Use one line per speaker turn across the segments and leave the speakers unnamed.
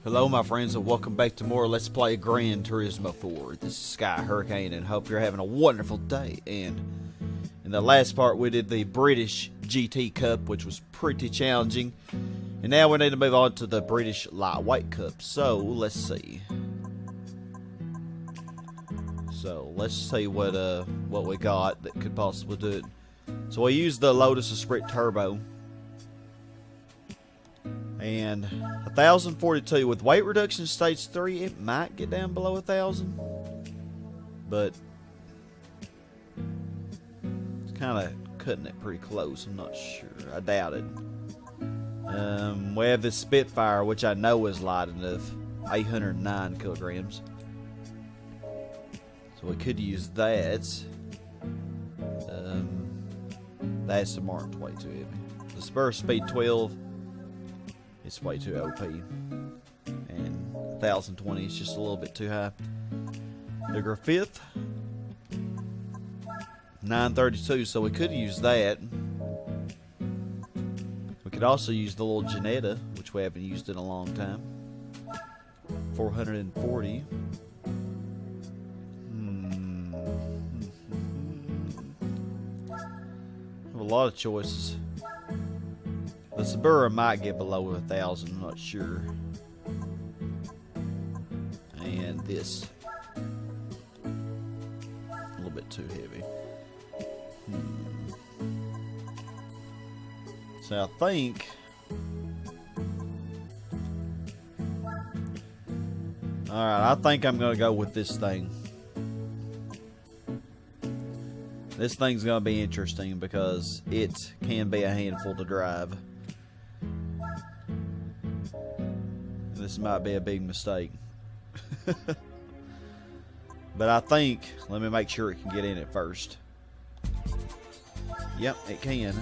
Hello my friends and welcome back to more Let's Play Gran Turismo 4. This is Sky Hurricane and hope you're having a wonderful day. And in the last part we did the British GT Cup, which was pretty challenging. And now we need to move on to the British Lightweight Cup. So let's see. So let's see what we got that could possibly do it. So we used the Lotus Esprit Turbo. And 1,042 with weight reduction stage 3, it might get down below 1,000, but it's kind of cutting it pretty close. I'm not sure. I doubt it. We have this Spitfire, which I know is light enough, 809 kilograms. So we could use that. That's the Martin's way too heavy. The Spur Speed 12. It's way too OP. And 1,020 is just a little bit too high. The Griffith, 932, so we could use that. We could also use the little Ginetta, which we haven't used in a long time. 440. Have a lot of choices. The Subaru might get below 1,000, I'm not sure. And this. A little bit too heavy. So I think... Alright, I think I'm going to go with this thing. This thing's going to be interesting because it can be a handful to drive. This might be a big mistake. But I think, let me make sure it can get in it first. Yep, it can.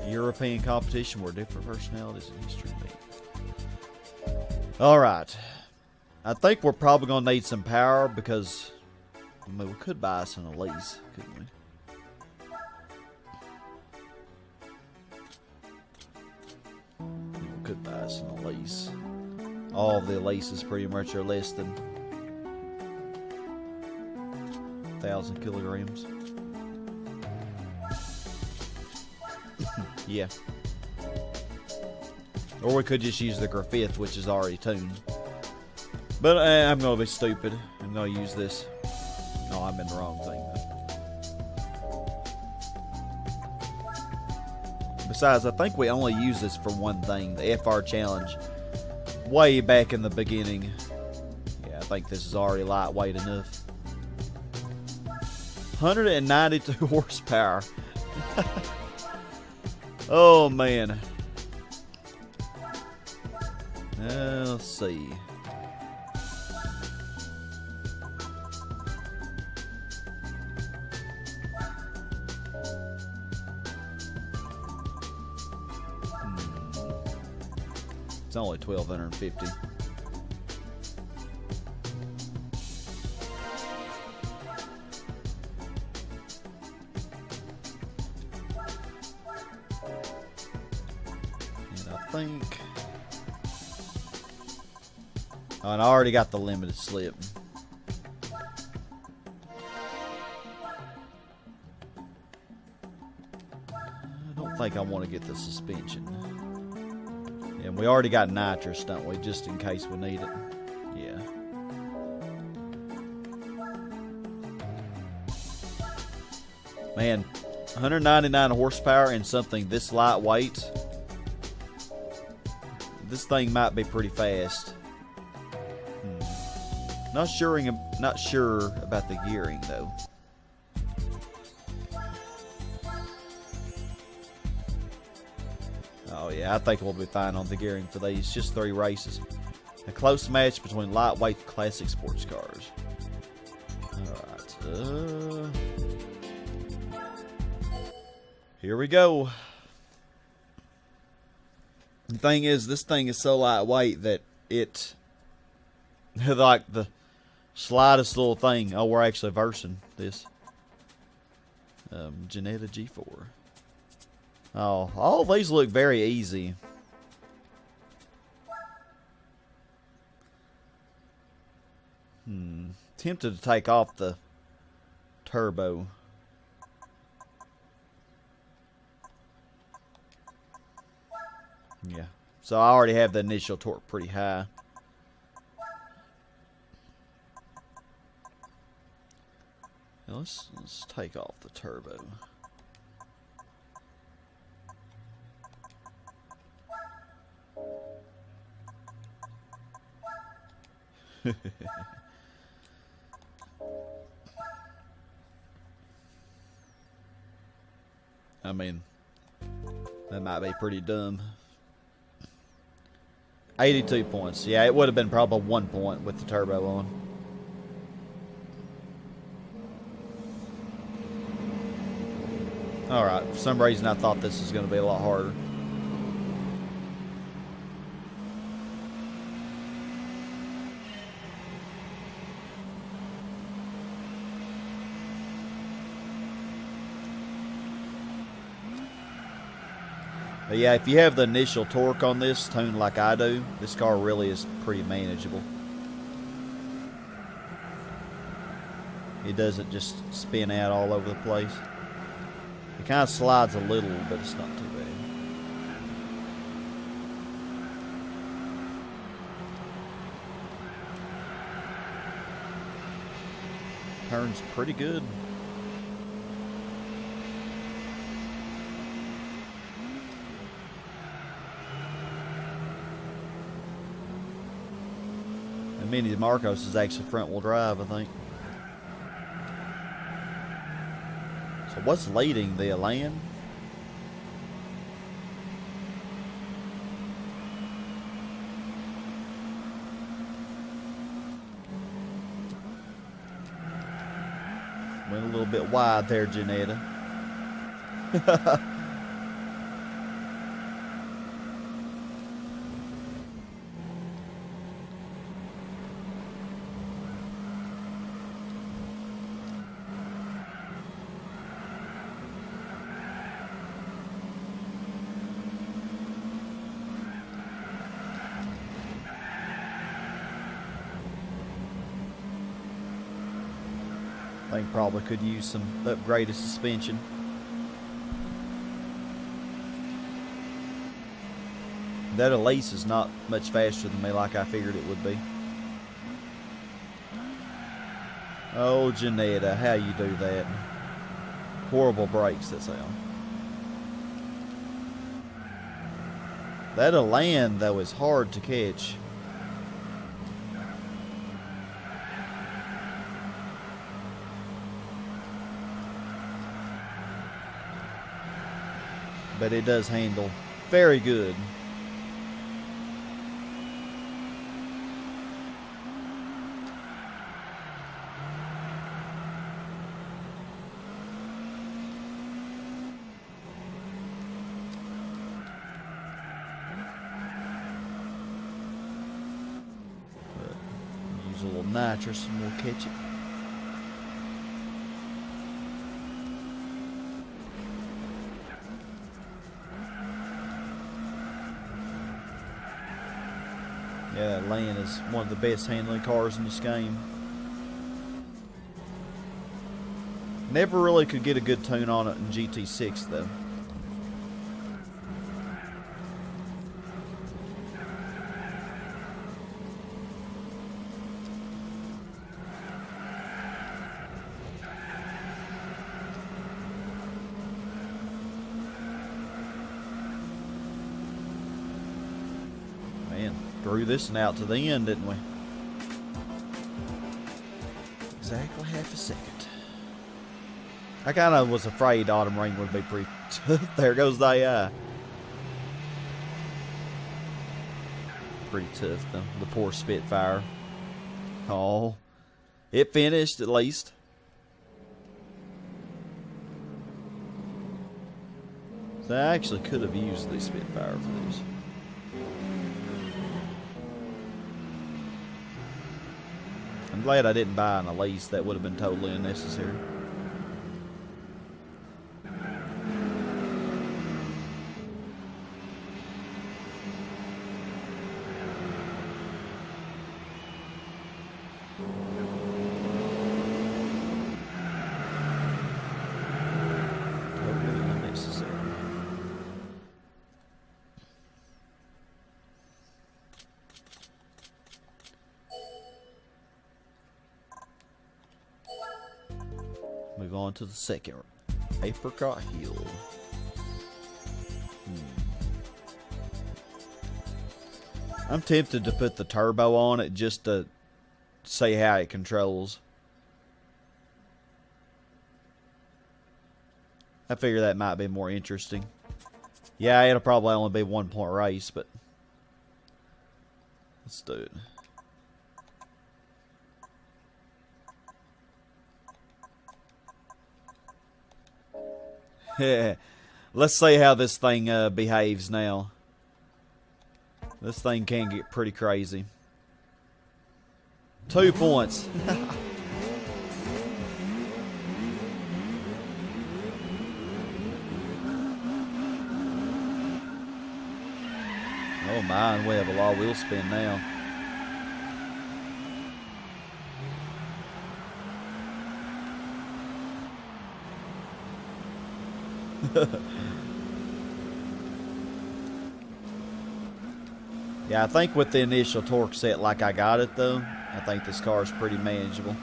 European competition where different personalities and history meet. Alright. I think we're probably going to need some power because, I mean, we could buy us an Elise, couldn't we? Could buy us an Elise. All of the Elises pretty much are less than 1,000 kilograms. Yeah. Or we could just use the Griffith, which is already tuned. But I'm going to be stupid. I'm going to use this. No, I'm in the wrong thing. Besides, I think we only use this for one thing, the FR Challenge, way back in the beginning. Yeah, I think this is already lightweight enough. 192 horsepower. Oh, man. Let's see. It's only 1,250. And I think... Oh, and I already got the limited slip. I don't think I want to get the suspension. And we already got nitrous, don't we? Just in case we need it. Yeah. Man, 199 horsepower and something this lightweight. This thing might be pretty fast. Not sure about the gearing though. Oh yeah, I think we'll be fine on the gearing for these. Just 3 races. A close match between lightweight classic sports cars. Alright. Here we go. The thing is, this thing is so lightweight that it... like the slightest little thing. Oh, we're actually versing this. Ginetta G4. Oh, all these look very easy. Tempted to take off the turbo. Yeah. So I already have the initial torque pretty high. Now let's take off the turbo. I mean, that might be pretty dumb. 82 points. Yeah, it would have been probably 1 point with the turbo on. Alright, for some reason I thought this was going to be a lot harder. But yeah, if you have the initial torque on this tuned like I do, this car really is pretty manageable. It doesn't just spin out all over the place. It kind of slides a little, but it's not too bad. Turns pretty good. Mini Marcos is actually front-wheel drive, I think. So what's leading the Elan? Went a little bit wide there, Ginetta. I think probably could use some upgraded suspension. That Elise is not much faster than me like I figured it would be. Oh, Ginetta, how you do that? Horrible brakes that sound. That Elan, though, is hard to catch. But it does handle very good. But use a little nitrous and we'll catch it. Yeah, Elan is one of the best handling cars in this game. Never really could get a good tune on it in GT6 though. Drew this one out to the end, didn't we? Exactly half a second. I kind of was afraid Autumn Rain would be pretty tough. There goes the AI. Pretty tough, though. The poor Spitfire. Oh. It finished, at least. So I actually could have used the Spitfire for this. I'm glad I didn't buy an Elise. That would have been totally unnecessary. move on to the second. Apricot Hill. I'm tempted to put the turbo on it just to see how it controls. I figure that might be more interesting. Yeah, it'll probably only be 1 point race, but let's do it. Let's see how this thing behaves now. This thing can get pretty crazy. 2 points. Oh my, and we have a lot of wheel spin now. Yeah, I think with the initial torque set like I got it though, I think this car is pretty manageable.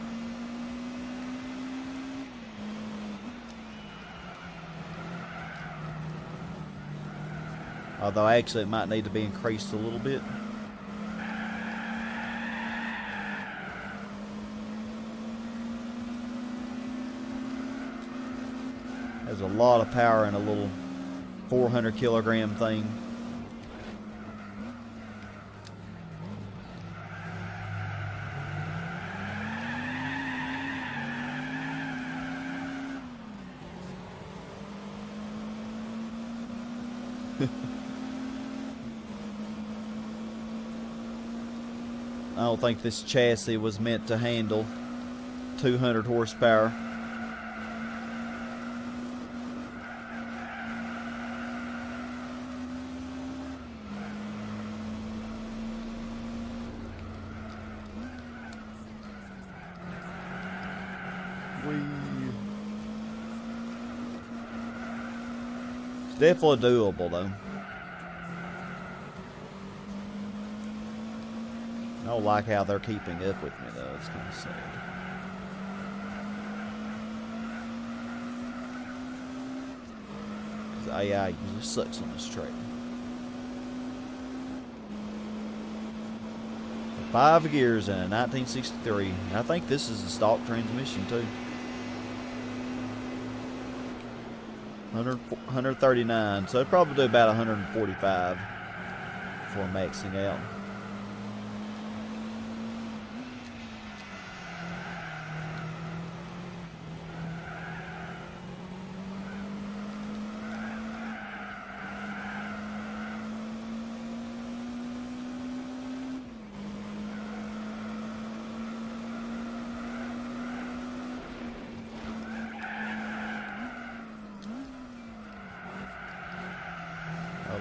Although actually it might need to be increased a little bit. There's a lot of power in a little 400 kilogram thing. I don't think this chassis was meant to handle 200 horsepower. It's definitely doable though. I don't like how they're keeping up with me though, it's kind of sad. The AI usually sucks on this track. 5 gears in a 1963. I think this is a stock transmission too. 139, so it'd probably do about 145 before maxing out.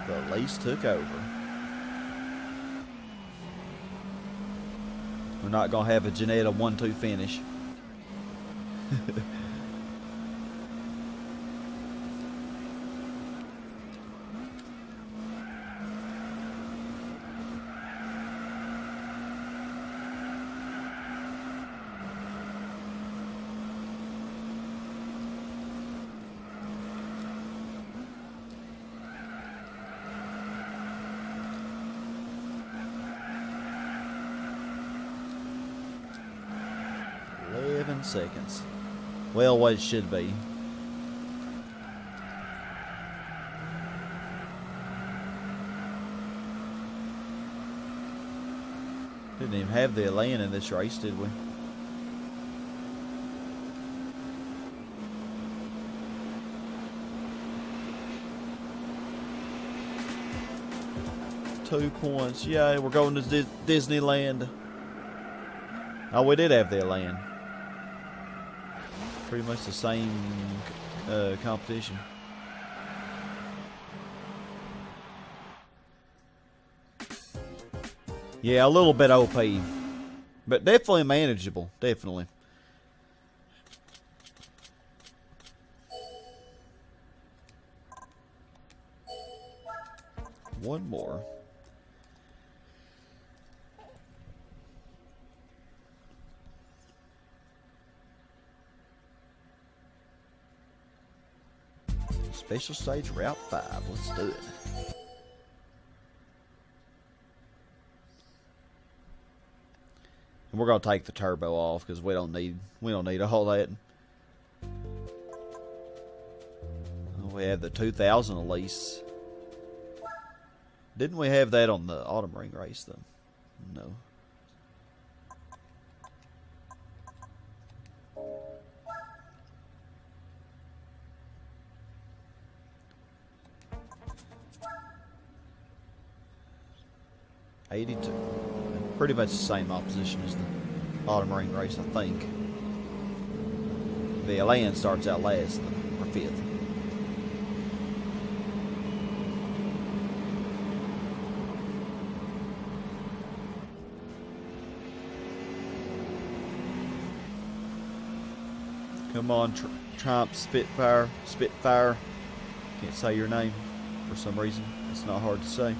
The lease took over. We're not going to have a Ginetta 1-2 finish. Seconds. Well, what it should be. Didn't even have the lane in this race, did we? Two points. Yeah, we're going to Disneyland. Oh, we did have the lane. Pretty much the same competition. Yeah, a little bit OP, but definitely manageable. Definitely. One more. Special stage Route 5. Let's do it. And we're gonna take the turbo off because we don't need all that. We have the 2000 Elise. Didn't we have that on the Autumn Ring race though? No. '82. Pretty much the same opposition as the Autumn Ring race, I think. The land starts out last, or 5th. Come on, Trump, Spitfire. Can't say your name for some reason. It's not hard to say.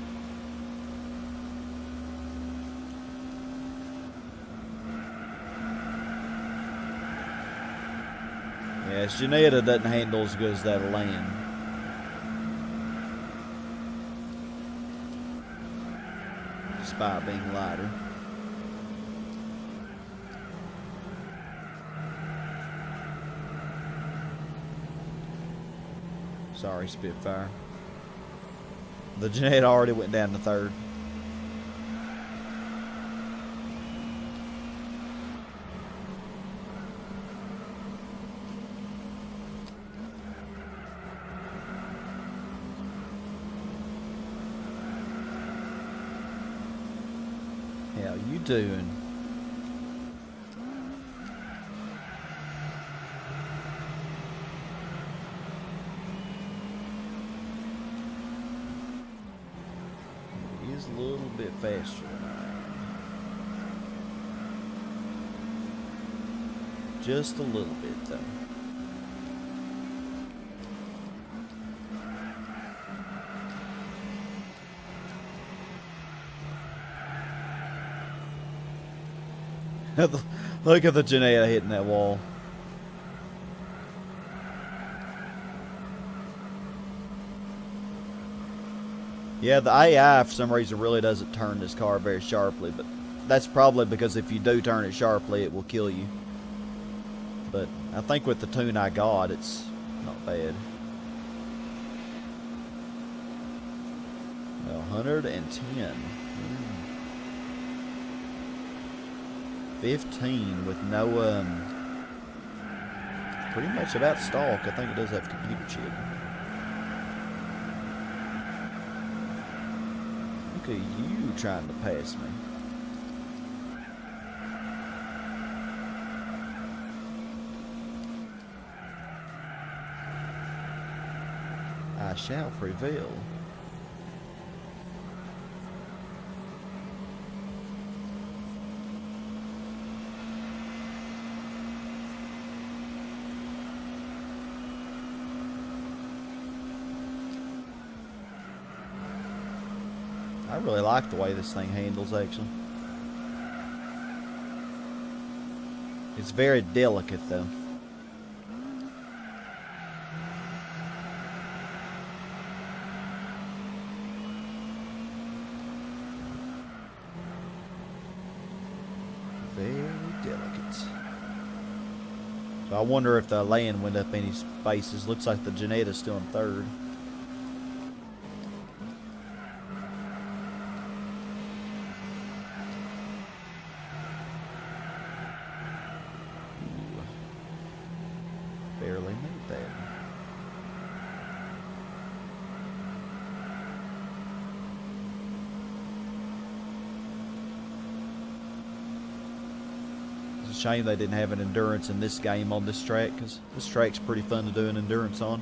Yes, Ginetta doesn't handle as good as that land. Despite being lighter. Sorry, Spitfire. The Ginetta already went down to 3rd. How you doing? He is a little bit faster than I am. Just a little bit though. Look at the Ginetta hitting that wall. Yeah, the AI for some reason really doesn't turn this car very sharply, but that's probably because if you do turn it sharply, it will kill you. But I think with the tune I got, it's not bad. Well, 110. 15 with no, pretty much about stock. I think it does have computer chip. Look at you trying to pass me. I shall prevail. I really like the way this thing handles, actually. It's very delicate, though. Very delicate. So I wonder if the land went up any spaces. Looks like the Ginetta's still in 3rd. Barely made that. It's a shame they didn't have an endurance in this game on this track, because this track's pretty fun to do an endurance on.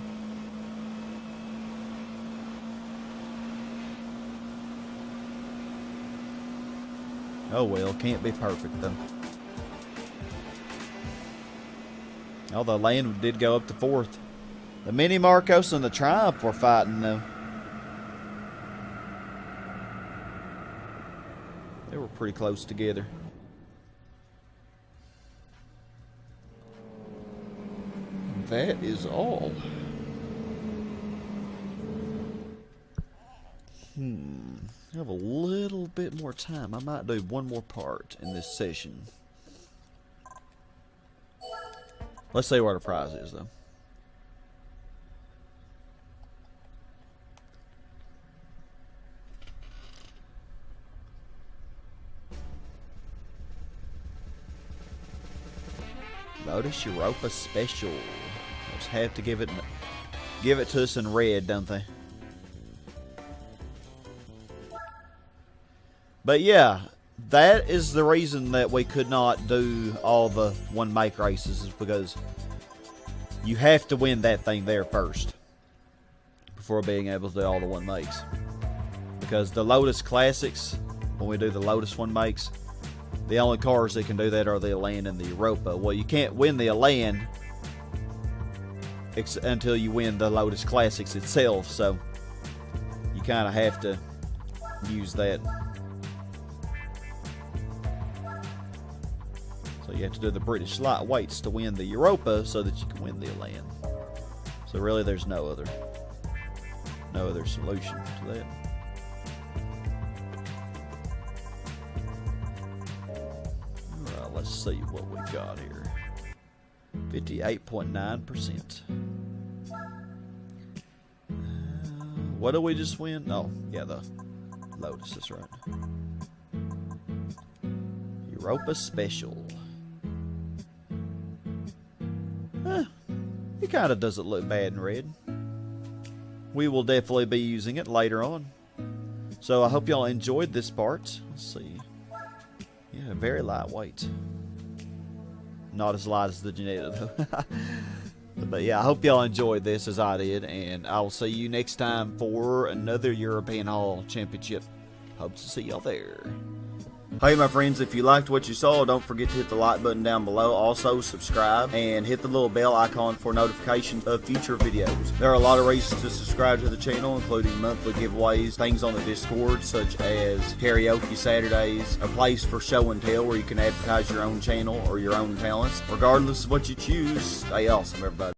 Oh well, can't be perfect though. Oh, the land did go up to 4th. The Mini Marcos and the Triumph were fighting, though. They were pretty close together. And that is all. I have a little bit more time. I might do one more part in this session. Let's see what the prize is, though. Lotus Europa Special. Just have to give it to us in red, don't they? But yeah, that is the reason that we could not do all the one make races, is because you have to win that thing there first before being able to do all the one makes. Because the Lotus Classics, when we do the Lotus one makes, the only cars that can do that are the Elan and the Europa. Well, you can't win the Elan until you win the Lotus Classics itself, so you kind of have to use that. So you have to do the British lightweights to win the Europa so that you can win the Elan. So really there's no other solution to that. Alright, let's see what we got here. 58.9%. What did we just win? Oh, yeah, the Lotus, that's right. Europa Special. It kind of doesn't look bad in red. We will definitely be using it later on. So I hope y'all enjoyed this part. Let's see. Yeah, very lightweight. Not as light as the Ginetta, though. But yeah, I hope y'all enjoyed this as I did, and I will see you next time for another European Hall Championship. Hope to see y'all there. Hey my friends, if you liked what you saw, don't forget to hit the like button down below. Also subscribe and hit the little bell icon for notifications of future videos. There are a lot of reasons to subscribe to the channel, including monthly giveaways, things on the Discord such as karaoke Saturdays, a place for show and tell where you can advertise your own channel or your own talents. Regardless of what you choose, stay awesome everybody.